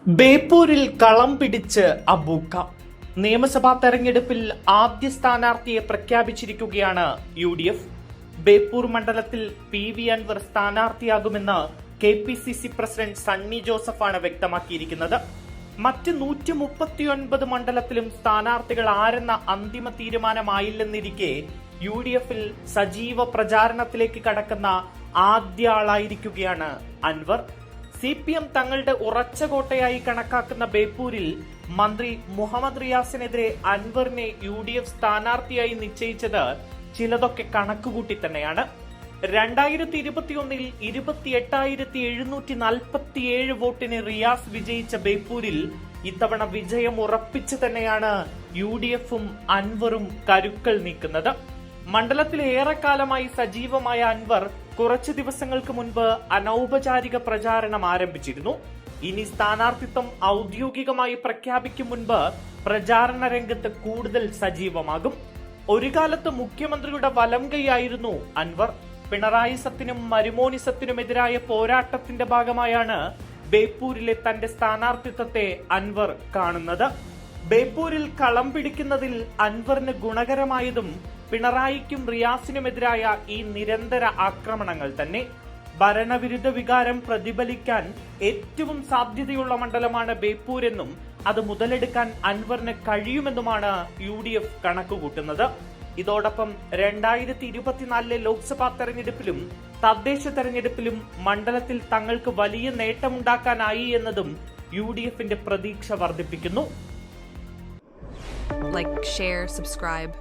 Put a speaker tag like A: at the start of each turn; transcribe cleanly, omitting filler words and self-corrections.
A: ബേപ്പൂരിൽ കളം പിടിച്ച് അബൂക്ക. നിയമസഭാ തെരഞ്ഞെടുപ്പിൽ ആദ്യ സ്ഥാനാർത്ഥിയെ പ്രഖ്യാപിച്ചിരിക്കുകയാണ് UDF. ബേപ്പൂർ മണ്ഡലത്തിൽ PV അൻവർ സ്ഥാനാർത്ഥിയാകുമെന്ന് KPCC പ്രസിഡന്റ് സണ്ണി ജോസഫാണ് വ്യക്തമാക്കിയിരിക്കുന്നത്. മറ്റ് 139 മണ്ഡലത്തിലും സ്ഥാനാർത്ഥികൾ ആരെന്ന അന്തിമ തീരുമാനമായില്ലെന്നിരിക്കെ UDFൽ സജീവ പ്രചാരണത്തിലേക്ക് കടക്കുന്ന ആദ്യ ആളായിരിക്കുകയാണ് അൻവർ. CPM തങ്ങളുടെ ഉറച്ച കോട്ടയായി കണക്കാക്കുന്ന ബേപ്പൂരിൽ മന്ത്രി മുഹമ്മദ് റിയാസിനെതിരെ അൻവറിനെ UDF സ്ഥാനാർത്ഥിയായി നിശ്ചയിച്ചത് ചിലതൊക്കെ കണക്കുകൂട്ടി തന്നെയാണ്. 2021 28,747 വോട്ടിന് റിയാസ് വിജയിച്ച ബേപ്പൂരിൽ ഇത്തവണ വിജയം ഉറപ്പിച്ചു തന്നെയാണ് UDFും അൻവറും കരുക്കൾ നീക്കുന്നത്. മണ്ഡലത്തിൽ ഏറെക്കാലമായി സജീവമായ അൻവർ കുറച്ചു ദിവസങ്ങൾക്ക് മുൻപ് അനൗപചാരിക പ്രചാരണം ആരംഭിച്ചിരുന്നു. ഇനി സ്ഥാനാർത്ഥിത്വം ഔദ്യോഗികമായി പ്രഖ്യാപിക്കും മുൻപ് പ്രചാരണ രംഗത്ത് കൂടുതൽ സജീവമാകും. ഒരു കാലത്ത് മുഖ്യമന്ത്രിയുടെ വലം കൈയായിരുന്നു അൻവർ. പിണറായിസത്തിനും മരുമോനിസത്തിനുമെതിരായ പോരാട്ടത്തിന്റെ ഭാഗമായാണ് ബേപ്പൂരിലെ തന്റെ സ്ഥാനാർത്ഥിത്വത്തെ അൻവർ കാണുന്നത്. ബേപ്പൂരിൽ കളം പിടിക്കുന്നതിൽ അൻവറിന് ഗുണകരമായതും പിണറായിക്കും റിയാസിനുമെതിരായ ഈ നിരന്തര ആക്രമണങ്ങൾ തന്നെ. ഭരണവിരുദ്ധ വികാരം പ്രതിഫലിക്കാൻ ഏറ്റവും സാധ്യതയുള്ള മണ്ഡലമാണ് ബേപ്പൂരെന്നും അത് മുതലെടുക്കാൻ അൻവറിന് കഴിയുമെന്നുമാണ് UDF കണക്കുകൂട്ടുന്നത്. ഇതോടൊപ്പം 2024 ലോക്സഭാ തെരഞ്ഞെടുപ്പിലും തദ്ദേശ തെരഞ്ഞെടുപ്പിലും മണ്ഡലത്തിൽ തങ്ങൾക്ക് വലിയ നേട്ടമുണ്ടാക്കാനായി എന്നതും UDFന്റെ പ്രതീക്ഷ വർദ്ധിപ്പിക്കുന്നു.
B: Like, share, subscribe.